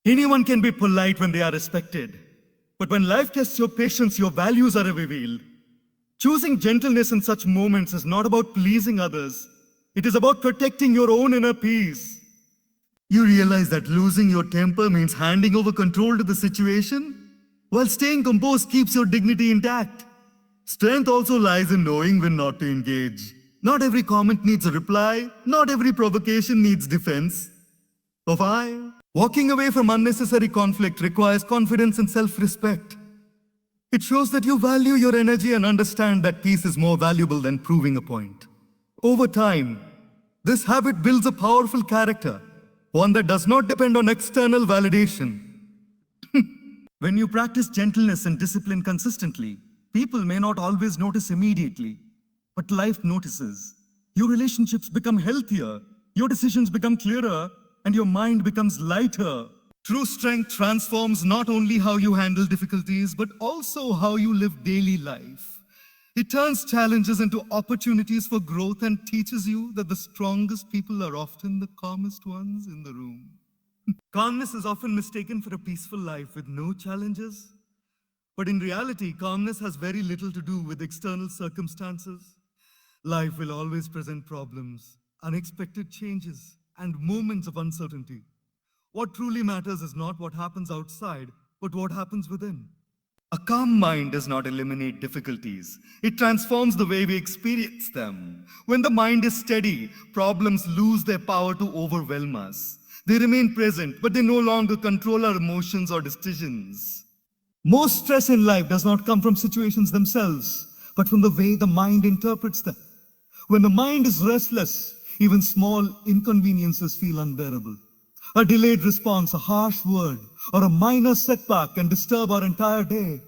Anyone can be polite when they are respected. But when life tests your patience, your values are revealed. Choosing gentleness in such moments is not about pleasing others. It is about protecting your own inner peace. You realize that losing your temper means handing over control to the situation, while staying composed keeps your dignity intact. Strength also lies in knowing when not to engage. Not every comment needs a reply, not every provocation needs defense. Of I, walking away from unnecessary conflict requires confidence and self-respect. It shows that you value your energy and understand that peace is more valuable than proving a point. Over time, this habit builds a powerful character, one that does not depend on external validation. When you practice gentleness and discipline consistently, people may not always notice immediately, but life notices. Your relationships become healthier, your decisions become clearer, and your mind becomes lighter. True strength transforms not only how you handle difficulties, but also how you live daily life. It turns challenges into opportunities for growth and teaches you that the strongest people are often the calmest ones in the room. Calmness is often mistaken for a peaceful life with no challenges. But in reality, calmness has very little to do with external circumstances. Life will always present problems, unexpected changes, and moments of uncertainty. What truly matters is not what happens outside, but what happens within. A calm mind does not eliminate difficulties. It transforms the way we experience them. When the mind is steady, problems lose their power to overwhelm us. They remain present, but they no longer control our emotions or decisions. Most stress in life does not come from situations themselves, but from the way the mind interprets them. When the mind is restless, even small inconveniences feel unbearable. A delayed response, a harsh word, or a minor setback can disturb our entire day.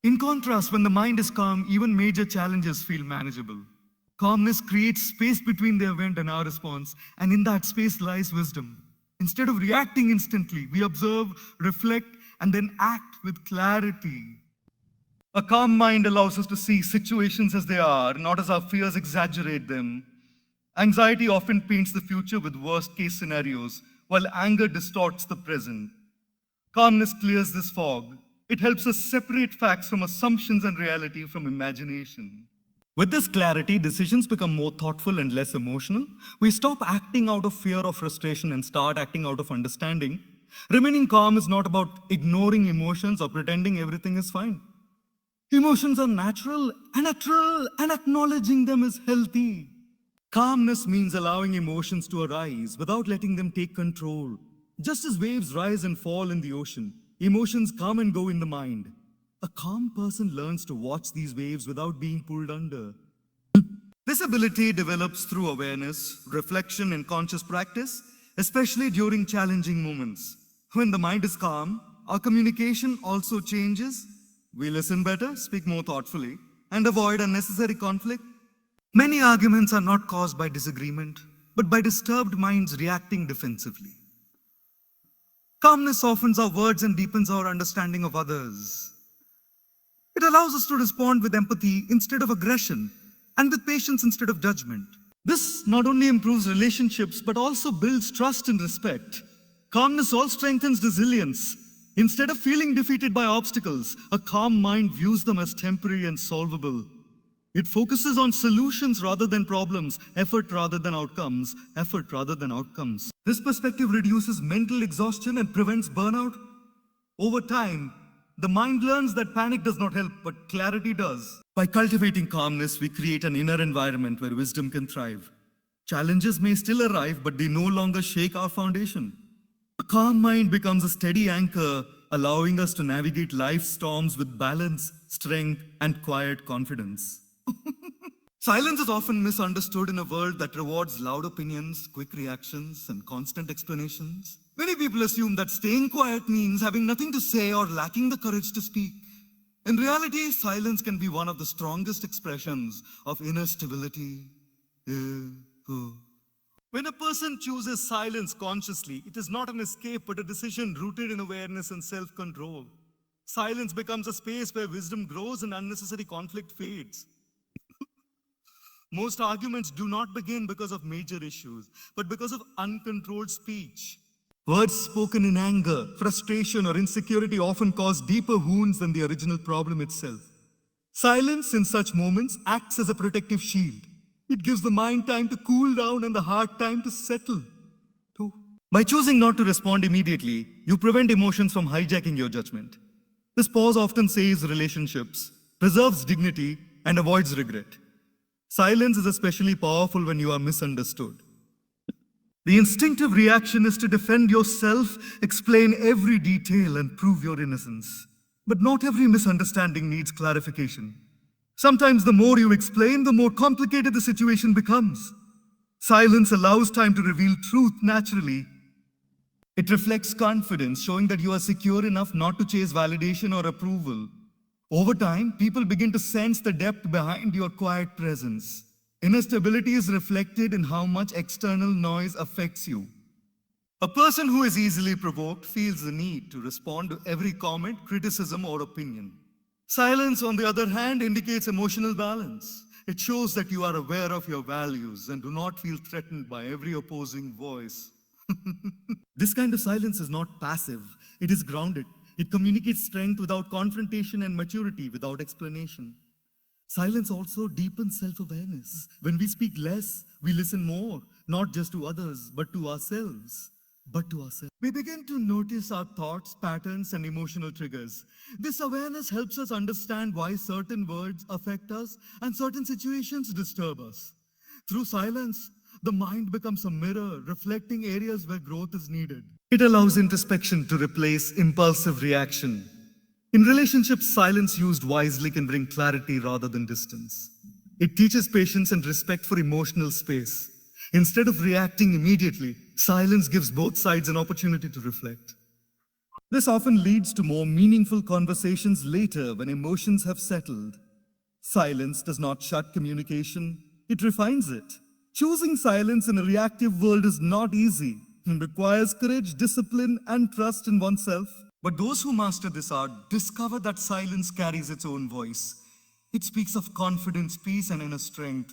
In contrast, when the mind is calm, even major challenges feel manageable. Calmness creates space between the event and our response, and in that space lies wisdom. Instead of reacting instantly, we observe, reflect, and then act with clarity. A calm mind allows us to see situations as they are, not as our fears exaggerate them. Anxiety often paints the future with worst case scenarios, while anger distorts the present. Calmness clears this fog. It helps us separate facts from assumptions and reality from imagination. With this clarity, decisions become more thoughtful and less emotional. We stop acting out of fear or frustration and start acting out of understanding. Remaining calm is not about ignoring emotions or pretending everything is fine. Emotions are natural, and acknowledging them is healthy. Calmness means allowing emotions to arise without letting them take control. Just as waves rise and fall in the ocean, emotions come and go in the mind. A calm person learns to watch these waves without being pulled under. This ability develops through awareness, reflection, and conscious practice, especially during challenging moments. When the mind is calm, our communication also changes. We listen better, speak more thoughtfully, and avoid unnecessary conflict. Many arguments are not caused by disagreement, but by disturbed minds reacting defensively. Calmness softens our words and deepens our understanding of others. It allows us to respond with empathy instead of aggression, and with patience instead of judgment. This not only improves relationships, but also builds trust and respect. Calmness also strengthens resilience. Instead of feeling defeated by obstacles, a calm mind views them as temporary and solvable. It focuses on solutions rather than problems, effort rather than outcomes. This perspective reduces mental exhaustion and prevents burnout. Over time, the mind learns that panic does not help, but clarity does. By cultivating calmness, we create an inner environment where wisdom can thrive. Challenges may still arrive, but they no longer shake our foundation. A calm mind becomes a steady anchor, allowing us to navigate life's storms with balance, strength, and quiet confidence. Silence is often misunderstood in a world that rewards loud opinions, quick reactions, and constant explanations. Many people assume that staying quiet means having nothing to say or lacking the courage to speak. In reality, silence can be one of the strongest expressions of inner stability. When a person chooses silence consciously, it is not an escape but a decision rooted in awareness and self-control. Silence becomes a space where wisdom grows and unnecessary conflict fades. Most arguments do not begin because of major issues, but because of uncontrolled speech. Words spoken in anger, frustration, or insecurity often cause deeper wounds than the original problem itself. Silence in such moments acts as a protective shield. It gives the mind time to cool down and the heart time to settle. Too. By choosing not to respond immediately, you prevent emotions from hijacking your judgment. This pause often saves relationships, preserves dignity, and avoids regret. Silence is especially powerful when you are misunderstood. The instinctive reaction is to defend yourself, explain every detail, and prove your innocence. But not every misunderstanding needs clarification. Sometimes the more you explain, the more complicated the situation becomes. Silence allows time to reveal truth naturally. It reflects confidence, showing that you are secure enough not to chase validation or approval. Over time, people begin to sense the depth behind your quiet presence. Inner stability is reflected in how much external noise affects you. A person who is easily provoked feels the need to respond to every comment, criticism, or opinion. Silence, on the other hand, indicates emotional balance. It shows that you are aware of your values and do not feel threatened by every opposing voice. This kind of silence is not passive, it is grounded. It communicates strength without confrontation and maturity without explanation. Silence also deepens self-awareness. When we speak less, we listen more, not just to others, but to ourselves. We begin to notice our thoughts, patterns, and emotional triggers. This awareness helps us understand why certain words affect us and certain situations disturb us. Through silence, the mind becomes a mirror, reflecting areas where growth is needed. It allows introspection to replace impulsive reaction. In relationships, silence used wisely can bring clarity rather than distance. It teaches patience and respect for emotional space. Instead of reacting immediately, silence gives both sides an opportunity to reflect. This often leads to more meaningful conversations later when emotions have settled. Silence does not shut communication, it refines it. Choosing silence in a reactive world is not easy and requires courage, discipline, and trust in oneself. But those who master this art discover that silence carries its own voice. It speaks of confidence, peace, and inner strength.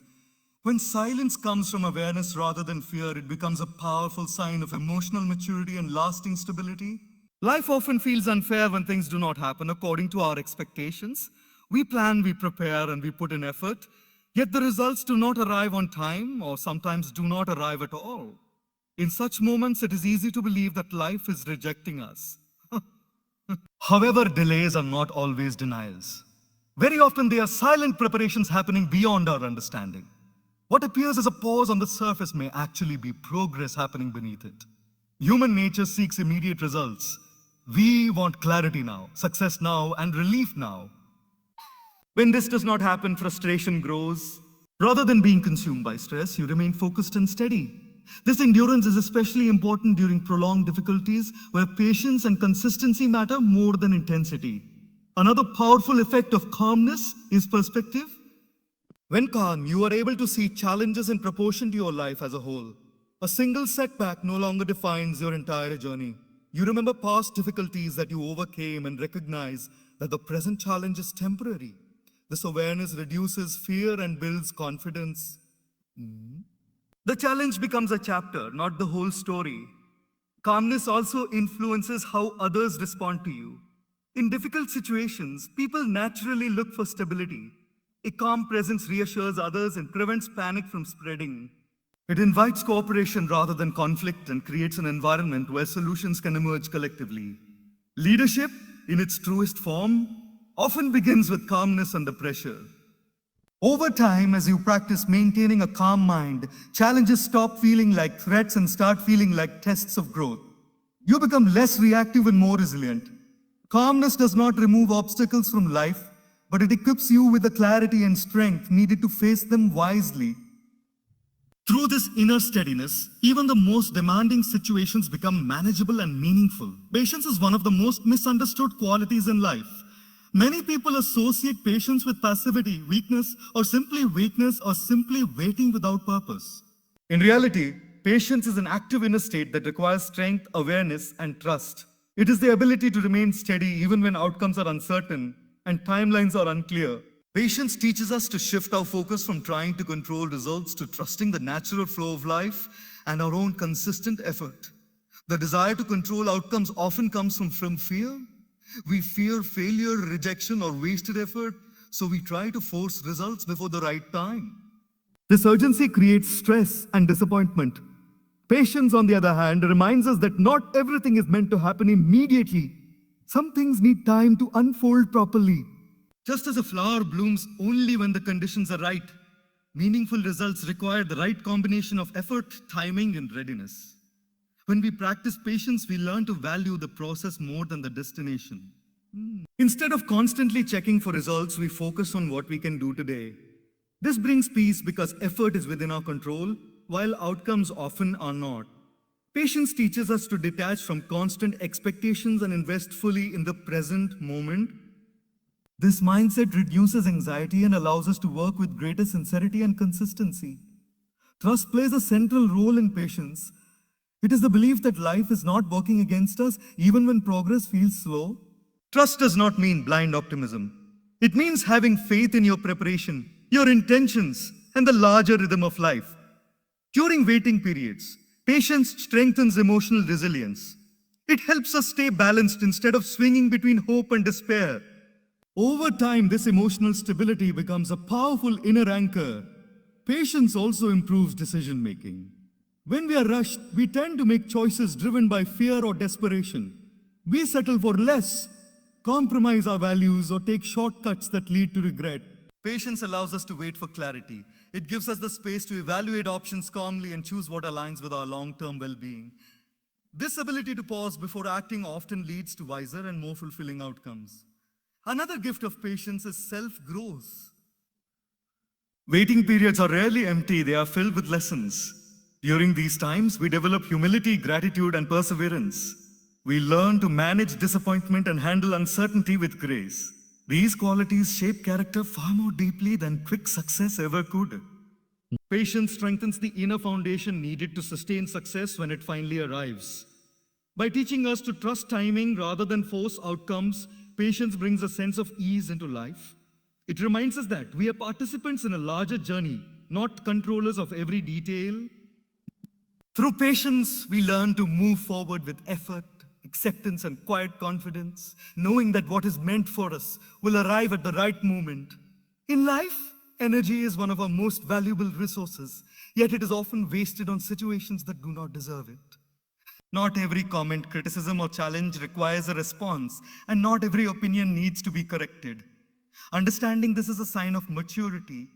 When silence comes from awareness rather than fear, it becomes a powerful sign of emotional maturity and lasting stability. Life often feels unfair when things do not happen according to our expectations. We plan, we prepare, and we put in effort, yet the results do not arrive on time or sometimes do not arrive at all. In such moments, it is easy to believe that life is rejecting us. However, delays are not always denials. Very often, they are silent preparations happening beyond our understanding. What appears as a pause on the surface may actually be progress happening beneath it. Human nature seeks immediate results. We want clarity now, success now, and relief now. When this does not happen, frustration grows. Rather than being consumed by stress, you remain focused and steady. This endurance is especially important during prolonged difficulties where patience and consistency matter more than intensity. Another powerful effect of calmness is perspective. When calm, you are able to see challenges in proportion to your life as a whole. A single setback no longer defines your entire journey. You remember past difficulties that you overcame and recognize that the present challenge is temporary. This awareness reduces fear and builds confidence. The challenge becomes a chapter, not the whole story. Calmness also influences how others respond to you. In difficult situations, people naturally look for stability. A calm presence reassures others and prevents panic from spreading. It invites cooperation rather than conflict and creates an environment where solutions can emerge collectively. Leadership, in its truest form, often begins with calmness under pressure. Over time, as you practice maintaining a calm mind, challenges stop feeling like threats and start feeling like tests of growth. You become less reactive and more resilient. Calmness does not remove obstacles from life, but it equips you with the clarity and strength needed to face them wisely. Through this inner steadiness, even the most demanding situations become manageable and meaningful. Patience is one of the most misunderstood qualities in life. Many people associate patience with passivity, weakness, or simply waiting without purpose. In reality, patience is an active inner state that requires strength, awareness, and trust. It is the ability to remain steady even when outcomes are uncertain and timelines are unclear. Patience teaches us to shift our focus from trying to control results to trusting the natural flow of life and our own consistent effort. The desire to control outcomes often comes from fear. We fear failure, rejection, or wasted effort, so we try to force results before the right time. This urgency creates stress and disappointment. Patience, on the other hand, reminds us that not everything is meant to happen immediately. Some things need time to unfold properly. Just as a flower blooms only when the conditions are right, meaningful results require the right combination of effort, timing, and readiness. When we practice patience, we learn to value the process more than the destination. Instead of constantly checking for results, we focus on what we can do today. This brings peace because effort is within our control, while outcomes often are not. Patience teaches us to detach from constant expectations and invest fully in the present moment. This mindset reduces anxiety and allows us to work with greater sincerity and consistency. Trust plays a central role in patience. It is the belief that life is not working against us even when progress feels slow. Trust does not mean blind optimism. It means having faith in your preparation, your intentions, and the larger rhythm of life. During waiting periods, patience strengthens emotional resilience. It helps us stay balanced instead of swinging between hope and despair. Over time, this emotional stability becomes a powerful inner anchor. Patience also improves decision making. When we are rushed, we tend to make choices driven by fear or desperation. We settle for less, compromise our values, or take shortcuts that lead to regret. Patience allows us to wait for clarity. It gives us the space to evaluate options calmly and choose what aligns with our long-term well-being. This ability to pause before acting often leads to wiser and more fulfilling outcomes. Another gift of patience is self-growth. Waiting periods are rarely empty, they are filled with lessons. During these times, we develop humility, gratitude, and perseverance. We learn to manage disappointment and handle uncertainty with grace. These qualities shape character far more deeply than quick success ever could. Patience strengthens the inner foundation needed to sustain success when it finally arrives. By teaching us to trust timing rather than force outcomes, patience brings a sense of ease into life. It reminds us that we are participants in a larger journey, not controllers of every detail. Through patience, we learn to move forward with effort, acceptance, and quiet confidence, knowing that what is meant for us will arrive at the right moment. In life, energy is one of our most valuable resources, yet it is often wasted on situations that do not deserve it. Not every comment, criticism, or challenge requires a response, and not every opinion needs to be corrected. Understanding this is a sign of maturity.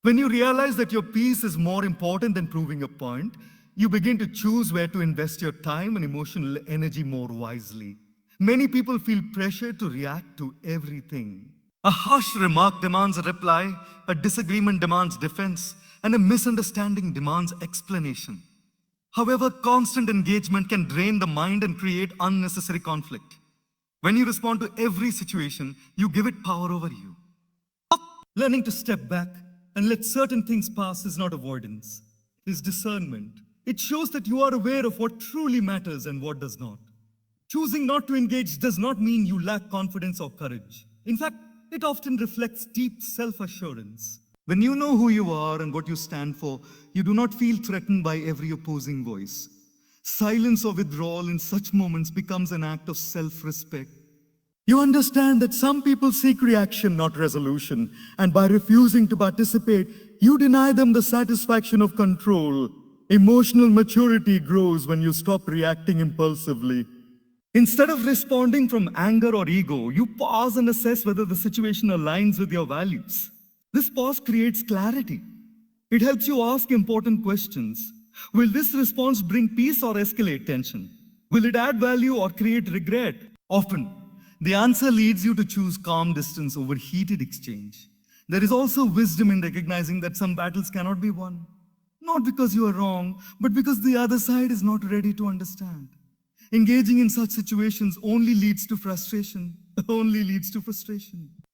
When you realize that your peace is more important than proving a point, you begin to choose where to invest your time and emotional energy more wisely. Many people feel pressure to react to everything. A harsh remark demands a reply, a disagreement demands defense, and a misunderstanding demands explanation. However, constant engagement can drain the mind and create unnecessary conflict. When you respond to every situation, you give it power over you. Learning to step back and let certain things pass is not avoidance, it is discernment. It shows that you are aware of what truly matters and what does not. Choosing not to engage does not mean you lack confidence or courage. In fact, it often reflects deep self-assurance. When you know who you are and what you stand for, you do not feel threatened by every opposing voice. Silence or withdrawal in such moments becomes an act of self-respect. You understand that some people seek reaction, not resolution, and by refusing to participate, you deny them the satisfaction of control. Emotional maturity grows when you stop reacting impulsively. Instead of responding from anger or ego, you pause and assess whether the situation aligns with your values. This pause creates clarity. It helps you ask important questions. Will this response bring peace or escalate tension? Will it add value or create regret? Often, the answer leads you to choose calm distance over heated exchange. There is also wisdom in recognizing that some battles cannot be won. Not because you are wrong, but because the other side is not ready to understand. Engaging in such situations only leads to frustration.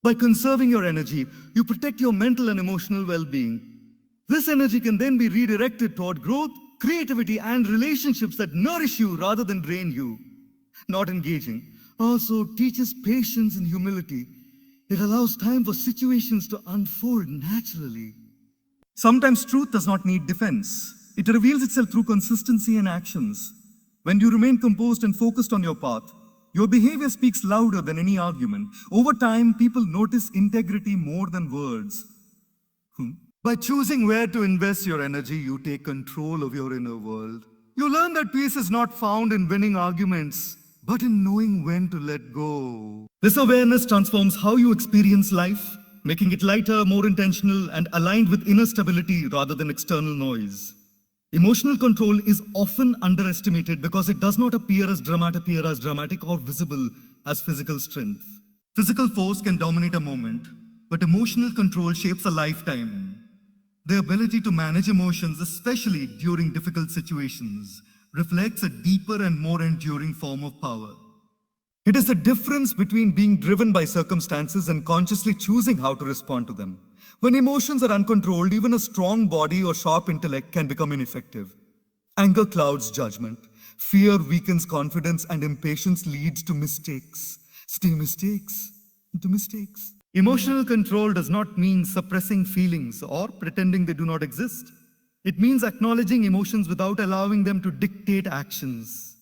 By conserving your energy, you protect your mental and emotional well-being. This energy can then be redirected toward growth, creativity, and relationships that nourish you rather than drain you. Not engaging also teaches patience and humility. It allows time for situations to unfold naturally. Sometimes truth does not need defense. It reveals itself through consistency and actions. When you remain composed and focused on your path, your behavior speaks louder than any argument. Over time, people notice integrity more than words. By choosing where to invest your energy, you take control of your inner world. You learn that peace is not found in winning arguments, but in knowing when to let go. This awareness transforms how you experience life, making it lighter, more intentional, and aligned with inner stability rather than external noise. Emotional control is often underestimated because it does not appear as dramatic or visible as physical strength. Physical force can dominate a moment, but emotional control shapes a lifetime. The ability to manage emotions, especially during difficult situations, reflects a deeper and more enduring form of power. It is the difference between being driven by circumstances and consciously choosing how to respond to them. When emotions are uncontrolled, even a strong body or sharp intellect can become ineffective. Anger clouds judgment, fear weakens confidence, and impatience leads to mistakes. Emotional control does not mean suppressing feelings or pretending they do not exist. It means acknowledging emotions without allowing them to dictate actions.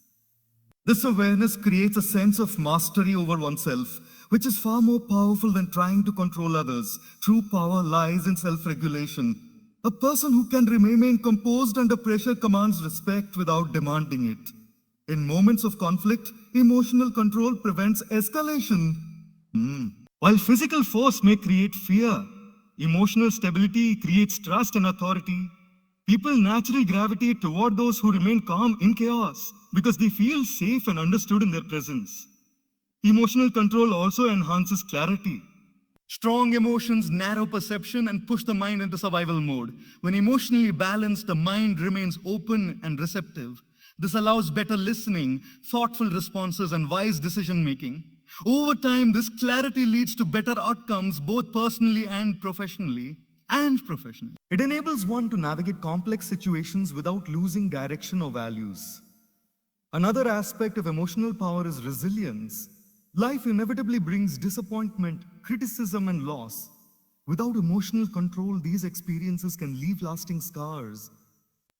This awareness creates a sense of mastery over oneself, which is far more powerful than trying to control others. True power lies in self-regulation. A person who can remain composed under pressure commands respect without demanding it. In moments of conflict, emotional control prevents escalation. While physical force may create fear, emotional stability creates trust and authority. People naturally gravitate toward those who remain calm in chaos because they feel safe and understood in their presence. Emotional control also enhances clarity. Strong emotions narrow perception and push the mind into survival mode. When emotionally balanced, the mind remains open and receptive. This allows better listening, thoughtful responses, and wise decision-making. Over time, this clarity leads to better outcomes, both personally and professionally. It enables one to navigate complex situations without losing direction or values. Another aspect of emotional power is resilience. Life inevitably brings disappointment, criticism, and loss. Without emotional control, these experiences can leave lasting scars.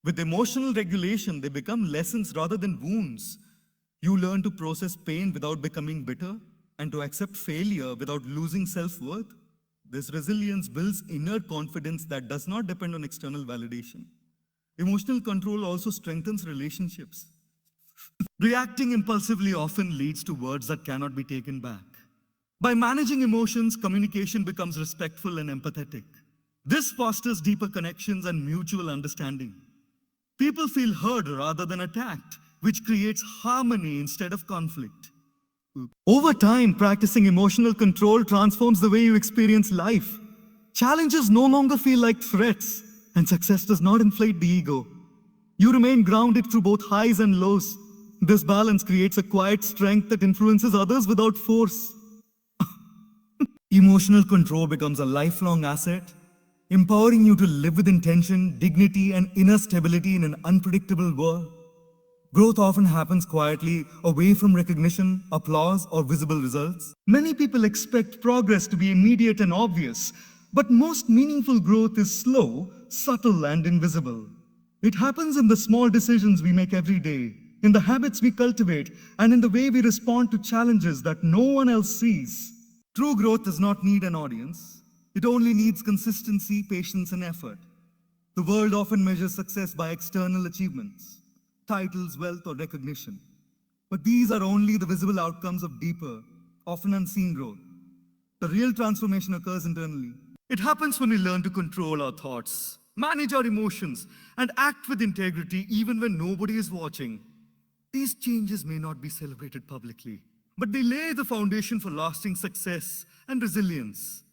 With emotional regulation, they become lessons rather than wounds. You learn to process pain without becoming bitter and to accept failure without losing self-worth. This resilience builds inner confidence that does not depend on external validation. Emotional control also strengthens relationships. Reacting impulsively often leads to words that cannot be taken back. By managing emotions, communication becomes respectful and empathetic. This fosters deeper connections and mutual understanding. People feel heard rather than attacked, which creates harmony instead of conflict. Over time, practicing emotional control transforms the way you experience life. Challenges no longer feel like threats, and success does not inflate the ego. You remain grounded through both highs and lows. This balance creates a quiet strength that influences others without force. Emotional control becomes a lifelong asset, empowering you to live with intention, dignity, and inner stability in an unpredictable world. Growth often happens quietly, away from recognition, applause, or visible results. Many people expect progress to be immediate and obvious, but most meaningful growth is slow, subtle, and invisible. It happens in the small decisions we make every day, in the habits we cultivate, and in the way we respond to challenges that no one else sees. True growth does not need an audience. It only needs consistency, patience, and effort. The world often measures success by external achievements, titles, wealth, or recognition. But these are only the visible outcomes of deeper, often unseen growth. The real transformation occurs internally. It happens when we learn to control our thoughts, manage our emotions, and act with integrity even when nobody is watching. These changes may not be celebrated publicly, but they lay the foundation for lasting success and resilience.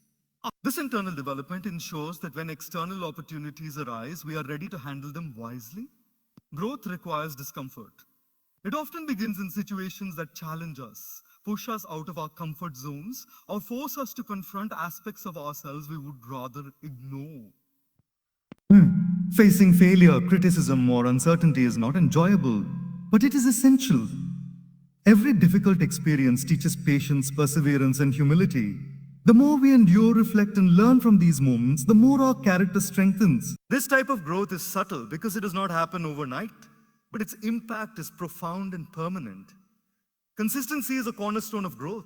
This internal development ensures that when external opportunities arise, we are ready to handle them wisely. Growth requires discomfort. It often begins in situations that challenge us, push us out of our comfort zones, or force us to confront aspects of ourselves we would rather ignore. Facing failure, criticism, or uncertainty is not enjoyable, but it is essential. Every difficult experience teaches patience, perseverance, and humility. The more we endure, reflect, and learn from these moments, the more our character strengthens. This type of growth is subtle because it does not happen overnight, but its impact is profound and permanent. Consistency is a cornerstone of growth.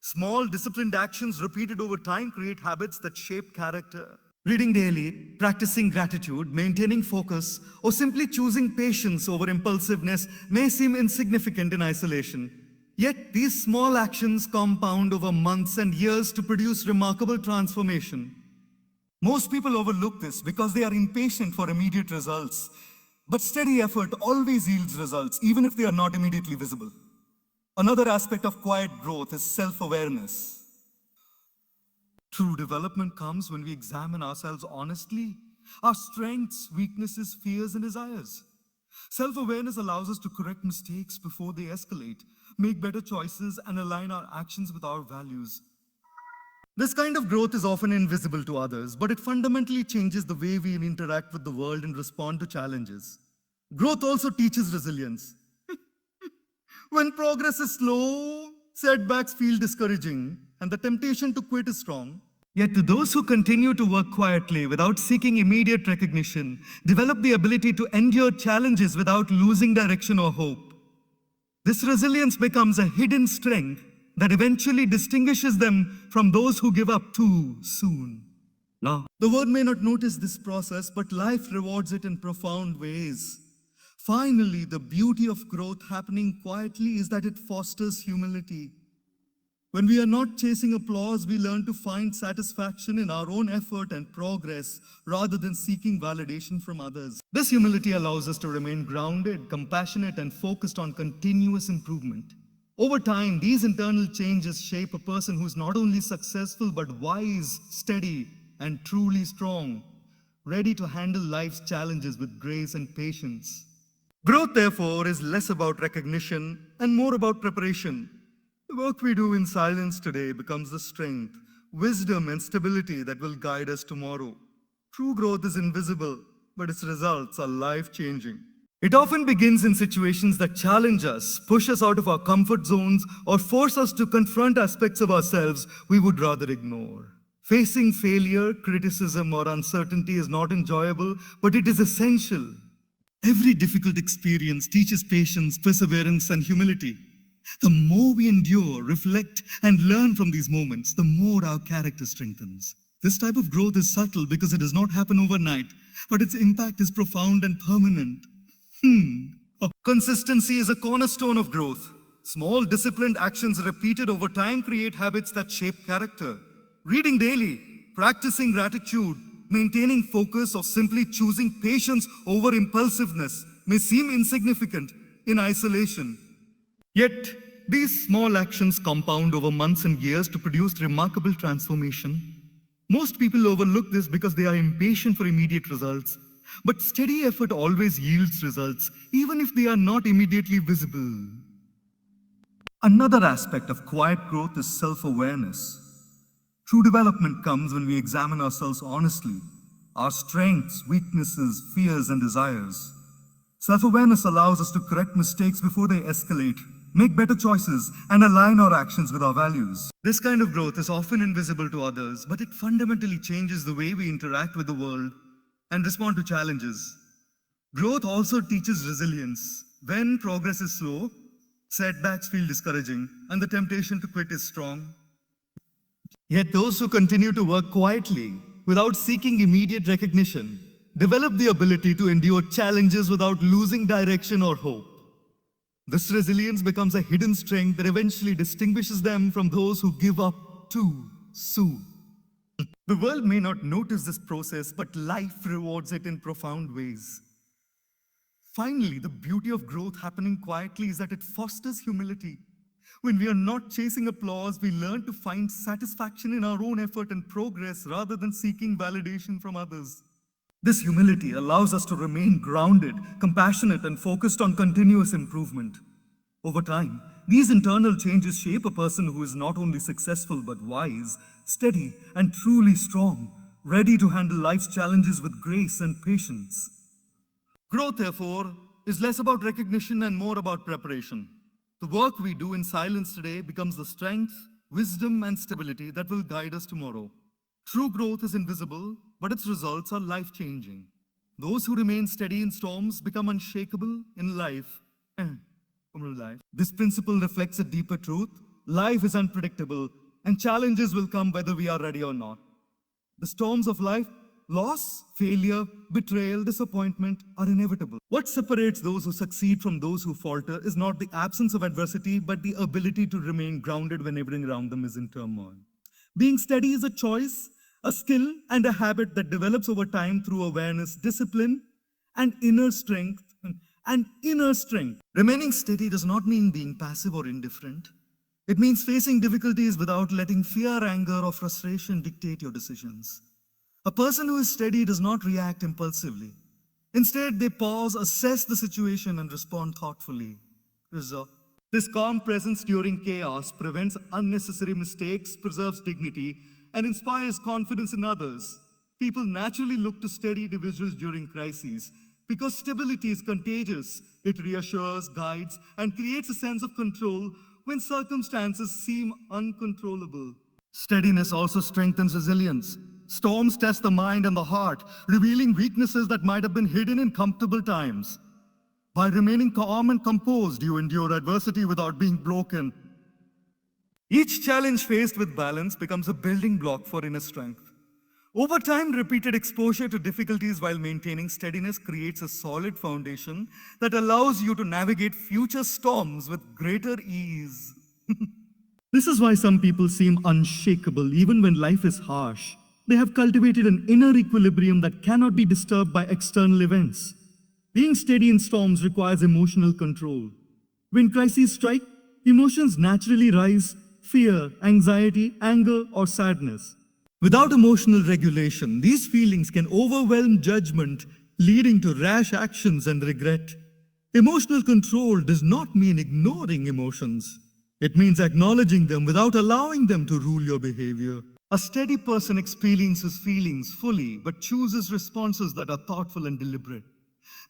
Small, disciplined actions repeated over time create habits that shape character. Reading daily, practicing gratitude, maintaining focus, or simply choosing patience over impulsiveness may seem insignificant in isolation. Yet these small actions compound over months and years to produce remarkable transformation. Most people overlook this because they are impatient for immediate results. But steady effort always yields results, even if they are not immediately visible. Another aspect of quiet growth is self-awareness. True development comes when we examine ourselves honestly, our strengths, weaknesses, fears, and desires. Self-awareness allows us to correct mistakes before they escalate, make better choices, and align our actions with our values. This kind of growth is often invisible to others, but it fundamentally changes the way we interact with the world and respond to challenges. Growth also teaches resilience. When progress is slow, setbacks feel discouraging, and the temptation to quit is strong. Yet to those who continue to work quietly without seeking immediate recognition, develop the ability to endure challenges without losing direction or hope. This resilience becomes a hidden strength that eventually distinguishes them from those who give up too soon. Now, the world may not notice this process, but life rewards it in profound ways. Finally, the beauty of growth happening quietly is that it fosters humility. When we are not chasing applause, we learn to find satisfaction in our own effort and progress rather than seeking validation from others. This humility allows us to remain grounded, compassionate, and focused on continuous improvement. Over time, these internal changes shape a person who is not only successful but wise, steady, and truly strong, ready to handle life's challenges with grace and patience. Growth, therefore, is less about recognition and more about preparation. The work we do in silence today becomes the strength, wisdom, and stability that will guide us tomorrow. True growth is invisible, but its results are life-changing. It often begins in situations that challenge us, push us out of our comfort zones, or force us to confront aspects of ourselves we would rather ignore. Facing failure, criticism, or uncertainty is not enjoyable, but it is essential. Every difficult experience teaches patience, perseverance, and humility. The more we endure, reflect, and learn from these moments, the more our character strengthens. This type of growth is subtle because it does not happen overnight, but its impact is profound and permanent. Consistency is a cornerstone of growth. Small, disciplined actions repeated over time create habits that shape character. Reading daily, practicing gratitude, maintaining focus, or simply choosing patience over impulsiveness may seem insignificant in isolation. Yet, these small actions compound over months and years to produce remarkable transformation. Most people overlook this because they are impatient for immediate results. But steady effort always yields results, even if they are not immediately visible. Another aspect of quiet growth is self-awareness. True development comes when we examine ourselves honestly, our strengths, weaknesses, fears, and desires. Self-awareness allows us to correct mistakes before they escalate, make better choices, and align our actions with our values. This kind of growth is often invisible to others, but it fundamentally changes the way we interact with the world and respond to challenges. Growth also teaches resilience. When progress is slow, setbacks feel discouraging, and the temptation to quit is strong. Yet those who continue to work quietly, without seeking immediate recognition, develop the ability to endure challenges without losing direction or hope. This resilience becomes a hidden strength that eventually distinguishes them from those who give up too soon. The world may not notice this process, but life rewards it in profound ways. Finally, the beauty of growth happening quietly is that it fosters humility. When we are not chasing applause, we learn to find satisfaction in our own effort and progress rather than seeking validation from others. This humility allows us to remain grounded, compassionate, and focused on continuous improvement. Over time, these internal changes shape a person who is not only successful but wise, steady, and truly strong, ready to handle life's challenges with grace and patience. Growth, therefore, is less about recognition and more about preparation. The work we do in silence today becomes the strength, wisdom, and stability that will guide us tomorrow. True growth is invisible, but its results are life-changing. Those who remain steady in storms become unshakable in life. This principle reflects a deeper truth. Life is unpredictable, and challenges will come whether we are ready or not. The storms of life, loss, failure, betrayal, disappointment, are inevitable. What separates those who succeed from those who falter is not the absence of adversity, but the ability to remain grounded when everything around them is in turmoil. Being steady is a choice, a skill, and a habit that develops over time through awareness, discipline, and inner strength. Remaining steady does not mean being passive or indifferent. It means facing difficulties without letting fear, anger, or frustration dictate your decisions. A person who is steady does not react impulsively. Instead, they pause, assess the situation, and respond thoughtfully. This calm presence during chaos prevents unnecessary mistakes, preserves dignity, and inspires confidence in others. People naturally look to steady individuals during crises because stability is contagious. It reassures, guides, and creates a sense of control when circumstances seem uncontrollable. Steadiness also strengthens resilience. Storms test the mind and the heart, revealing weaknesses that might have been hidden in comfortable times. By remaining calm and composed, you endure adversity without being broken. Each challenge faced with balance becomes a building block for inner strength. Over time, repeated exposure to difficulties while maintaining steadiness creates a solid foundation that allows you to navigate future storms with greater ease. This is why some people seem unshakable even when life is harsh. They have cultivated an inner equilibrium that cannot be disturbed by external events. Being steady in storms requires emotional control. When crises strike, emotions naturally rise: fear, anxiety, anger, or sadness. Without emotional regulation, these feelings can overwhelm judgment, leading to rash actions and regret. Emotional control does not mean ignoring emotions. It means acknowledging them without allowing them to rule your behavior. A steady person experiences feelings fully, but chooses responses that are thoughtful and deliberate.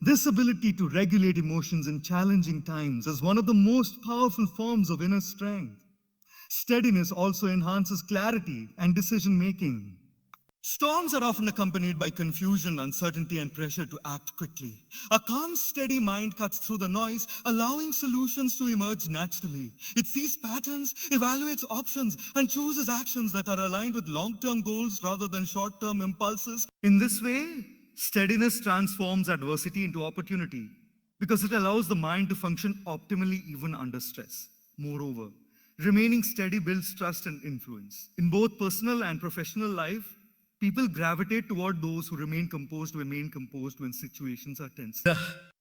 This ability to regulate emotions in challenging times is one of the most powerful forms of inner strength. Steadiness also enhances clarity and decision-making. Storms are often accompanied by confusion, uncertainty, and pressure to act quickly. A calm, steady mind cuts through the noise, allowing solutions to emerge naturally. It sees patterns, evaluates options, and chooses actions that are aligned with long-term goals rather than short-term impulses. In this way, steadiness transforms adversity into opportunity because it allows the mind to function optimally even under stress. Moreover, remaining steady builds trust and influence. In both personal and professional life, people gravitate toward those who remain composed when situations are tense.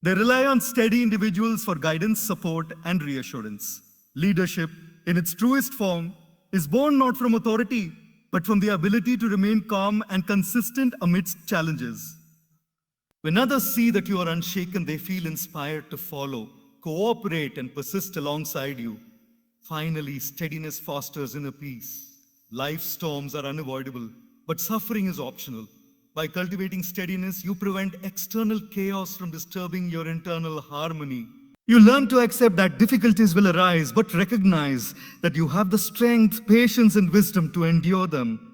They rely on steady individuals for guidance, support, and reassurance. Leadership, in its truest form, is born not from authority, but from the ability to remain calm and consistent amidst challenges. When others see that you are unshaken, they feel inspired to follow, cooperate, and persist alongside you. Finally, steadiness fosters inner peace. Life storms are unavoidable, but suffering is optional. By cultivating steadiness, you prevent external chaos from disturbing your internal harmony. You learn to accept that difficulties will arise, but recognize that you have the strength, patience, and wisdom to endure them.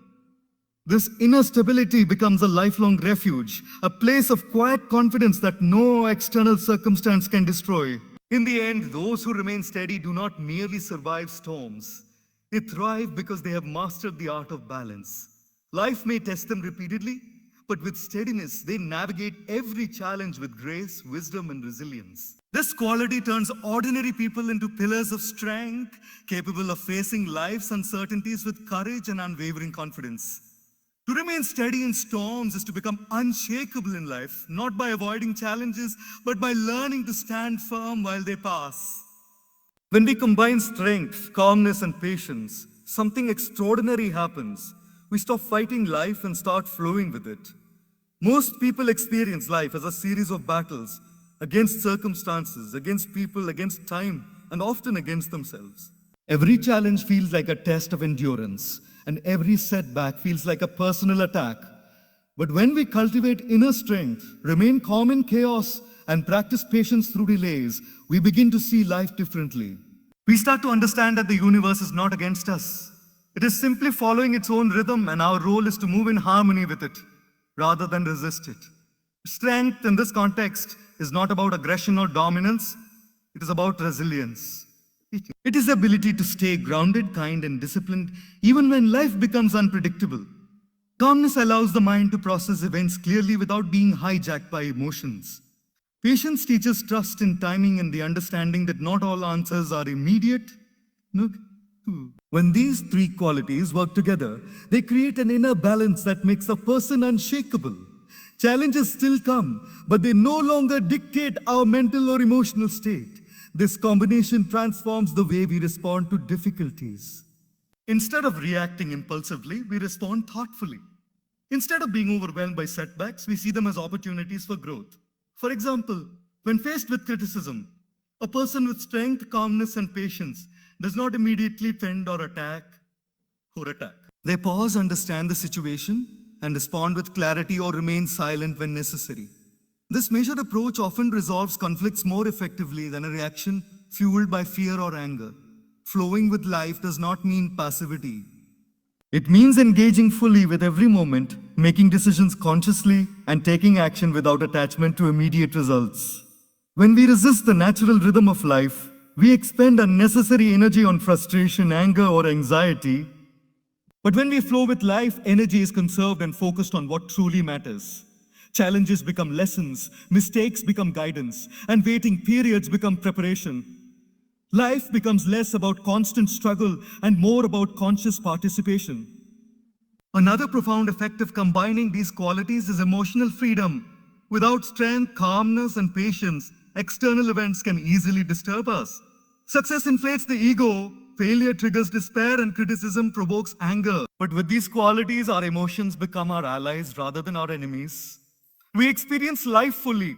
This inner stability becomes a lifelong refuge, a place of quiet confidence that no external circumstance can destroy. In the end, those who remain steady do not merely survive storms. They thrive because they have mastered the art of balance. Life may test them repeatedly, but with steadiness, they navigate every challenge with grace, wisdom, and resilience. This quality turns ordinary people into pillars of strength, capable of facing life's uncertainties with courage and unwavering confidence. To remain steady in storms is to become unshakable in life, not by avoiding challenges, but by learning to stand firm while they pass. When we combine strength, calmness, and patience, something extraordinary happens. We stop fighting life and start flowing with it. Most people experience life as a series of battles against circumstances, against people, against time, and often against themselves. Every challenge feels like a test of endurance, and every setback feels like a personal attack. But when we cultivate inner strength, remain calm in chaos, and practice patience through delays, we begin to see life differently. We start to understand that the universe is not against us. It is simply following its own rhythm, and our role is to move in harmony with it, rather than resist it. Strength in this context is not about aggression or dominance, it is about resilience. It is the ability to stay grounded, kind, and disciplined even when life becomes unpredictable. Calmness allows the mind to process events clearly without being hijacked by emotions. Patience teaches trust in timing and the understanding that not all answers are immediate. No. When these three qualities work together, they create an inner balance that makes a person unshakable. Challenges still come, but they no longer dictate our mental or emotional state. This combination transforms the way we respond to difficulties. Instead of reacting impulsively, we respond thoughtfully. Instead of being overwhelmed by setbacks, we see them as opportunities for growth. For example, when faced with criticism, a person with strength, calmness, and patience does not immediately fend or attack. They pause, understand the situation, and respond with clarity or remain silent when necessary. This measured approach often resolves conflicts more effectively than a reaction fueled by fear or anger. Flowing with life does not mean passivity. It means engaging fully with every moment, making decisions consciously, and taking action without attachment to immediate results. When we resist the natural rhythm of life, we expend unnecessary energy on frustration, anger, or anxiety. But when we flow with life, energy is conserved and focused on what truly matters. Challenges become lessons, mistakes become guidance, and waiting periods become preparation. Life becomes less about constant struggle and more about conscious participation. Another profound effect of combining these qualities is emotional freedom. Without strength, calmness, and patience, external events can easily disturb us. Success inflates the ego, failure triggers despair, and criticism provokes anger. But with these qualities, our emotions become our allies rather than our enemies. We experience life fully,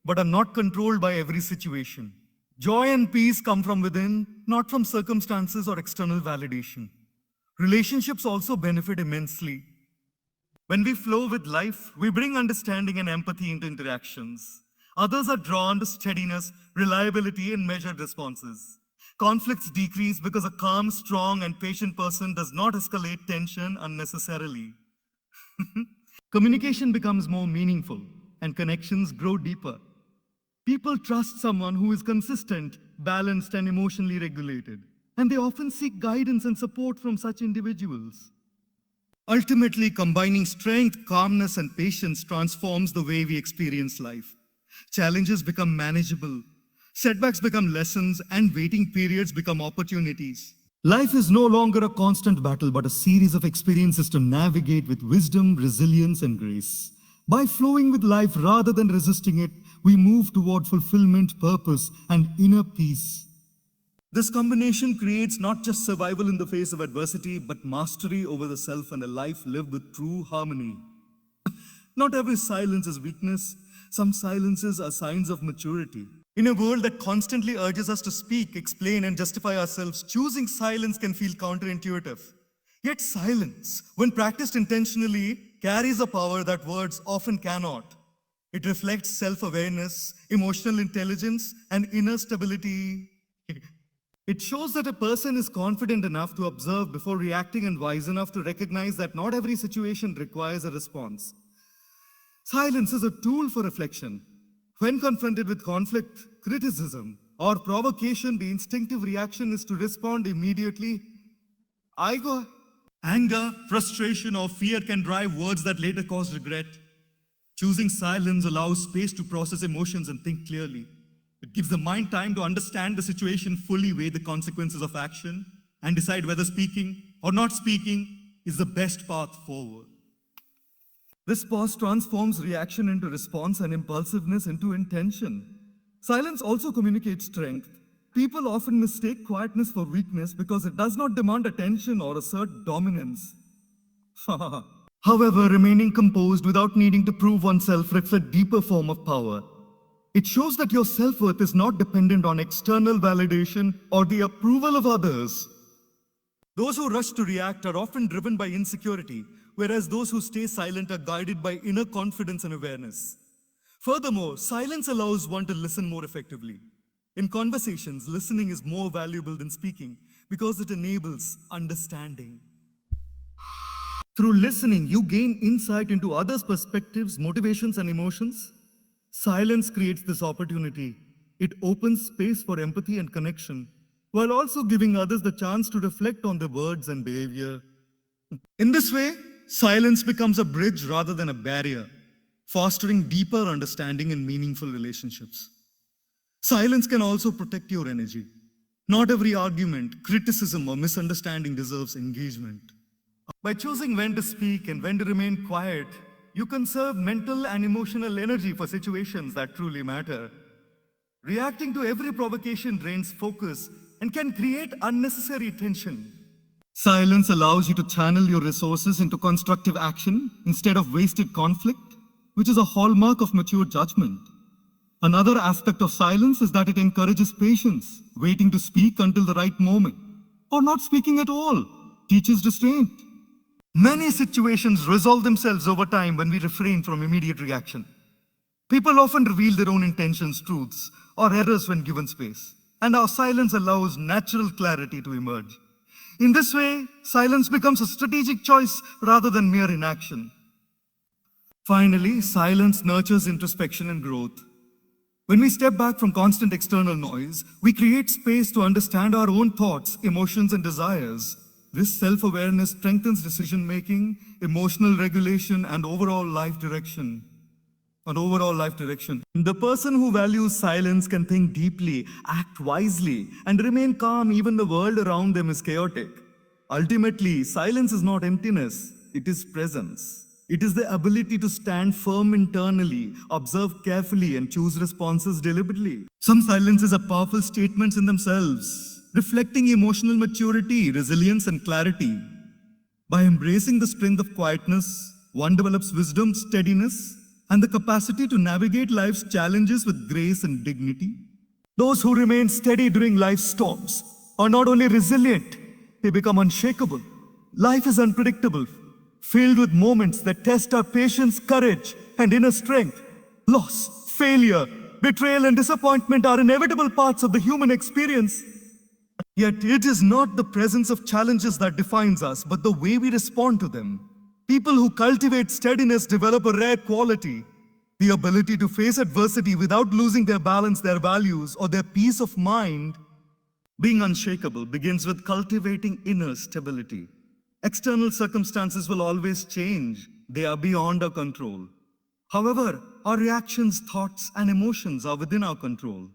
but are not controlled by every situation. Joy and peace come from within, not from circumstances or external validation. Relationships also benefit immensely. When we flow with life, we bring understanding and empathy into interactions. Others are drawn to steadiness, reliability, and measured responses. Conflicts decrease because a calm, strong, and patient person does not escalate tension unnecessarily. Communication becomes more meaningful, and connections grow deeper. People trust someone who is consistent, balanced, and emotionally regulated, and they often seek guidance and support from such individuals. Ultimately, combining strength, calmness, and patience transforms the way we experience life. Challenges become manageable, setbacks become lessons, and waiting periods become opportunities. Life is no longer a constant battle, but a series of experiences to navigate with wisdom, resilience, and grace. By flowing with life rather than resisting it, we move toward fulfillment, purpose, and inner peace. This combination creates not just survival in the face of adversity, but mastery over the self and a life lived with true harmony. Not every silence is weakness. Some silences are signs of maturity. In a world that constantly urges us to speak, explain, and justify ourselves, choosing silence can feel counterintuitive. Yet silence, when practiced intentionally, carries a power that words often cannot. It reflects self-awareness, emotional intelligence, and inner stability. It shows that a person is confident enough to observe before reacting and wise enough to recognize that not every situation requires a response. Silence is a tool for reflection. When confronted with conflict, criticism, or provocation, the instinctive reaction is to respond immediately. Anger, frustration, or fear can drive words that later cause regret. Choosing silence allows space to process emotions and think clearly. It gives the mind time to understand the situation fully, weigh the consequences of action, and decide whether speaking or not speaking is the best path forward. This pause transforms reaction into response and impulsiveness into intention. Silence also communicates strength. People often mistake quietness for weakness because it does not demand attention or assert dominance. However, remaining composed without needing to prove oneself reflects a deeper form of power. It shows that your self-worth is not dependent on external validation or the approval of others. Those who rush to react are often driven by insecurity, whereas those who stay silent are guided by inner confidence and awareness. Furthermore, silence allows one to listen more effectively. In conversations, listening is more valuable than speaking because it enables understanding. Through listening, you gain insight into others' perspectives, motivations, and emotions. Silence creates this opportunity. It opens space for empathy and connection, while also giving others the chance to reflect on their words and behavior. In this way, silence becomes a bridge rather than a barrier, fostering deeper understanding and meaningful relationships. Silence can also protect your energy. Not every argument, criticism, or misunderstanding deserves engagement. By choosing when to speak and when to remain quiet, you conserve mental and emotional energy for situations that truly matter. Reacting to every provocation drains focus and can create unnecessary tension. Silence allows you to channel your resources into constructive action instead of wasted conflict, which is a hallmark of mature judgment. Another aspect of silence is that it encourages patience, waiting to speak until the right moment, or not speaking at all, teaches restraint. Many situations resolve themselves over time when we refrain from immediate reaction. People often reveal their own intentions, truths, or errors when given space, and our silence allows natural clarity to emerge. In this way, silence becomes a strategic choice rather than mere inaction. Finally, silence nurtures introspection and growth. When we step back from constant external noise, we create space to understand our own thoughts, emotions, and desires. This self-awareness strengthens decision-making, emotional regulation, and overall life direction. The person who values silence can think deeply, act wisely, and remain calm even the world around them is chaotic. Ultimately, silence is not emptiness, it is presence. It is the ability to stand firm internally, observe carefully, and choose responses deliberately. Some silences are powerful statements in themselves, reflecting emotional maturity, resilience, and clarity. By embracing the strength of quietness, one develops wisdom, steadiness, and the capacity to navigate life's challenges with grace and dignity. Those who remain steady during life's storms are not only resilient, they become unshakable. Life is unpredictable, filled with moments that test our patience, courage, and inner strength. Loss, failure, betrayal, and disappointment are inevitable parts of the human experience. Yet it is not the presence of challenges that defines us, but the way we respond to them. People who cultivate steadiness develop a rare quality, the ability to face adversity without losing their balance, their values, or their peace of mind. Being unshakable begins with cultivating inner stability. External circumstances will always change. They are beyond our control. However, our reactions, thoughts, and emotions are within our control.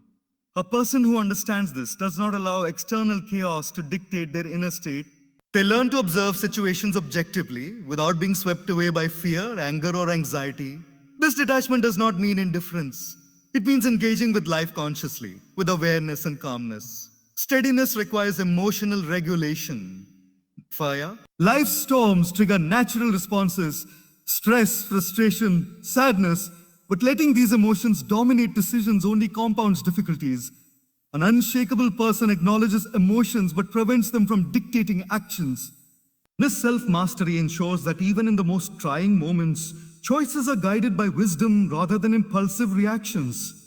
A person who understands this does not allow external chaos to dictate their inner state. They learn to observe situations objectively without being swept away by fear, anger, or anxiety. This detachment does not mean indifference. It means engaging with life consciously, with awareness and calmness. Steadiness requires emotional regulation. Fire. Life's storms trigger natural responses, stress, frustration, sadness, but letting these emotions dominate decisions only compounds difficulties. An unshakable person acknowledges emotions but prevents them from dictating actions. This self-mastery ensures that even in the most trying moments, choices are guided by wisdom rather than impulsive reactions.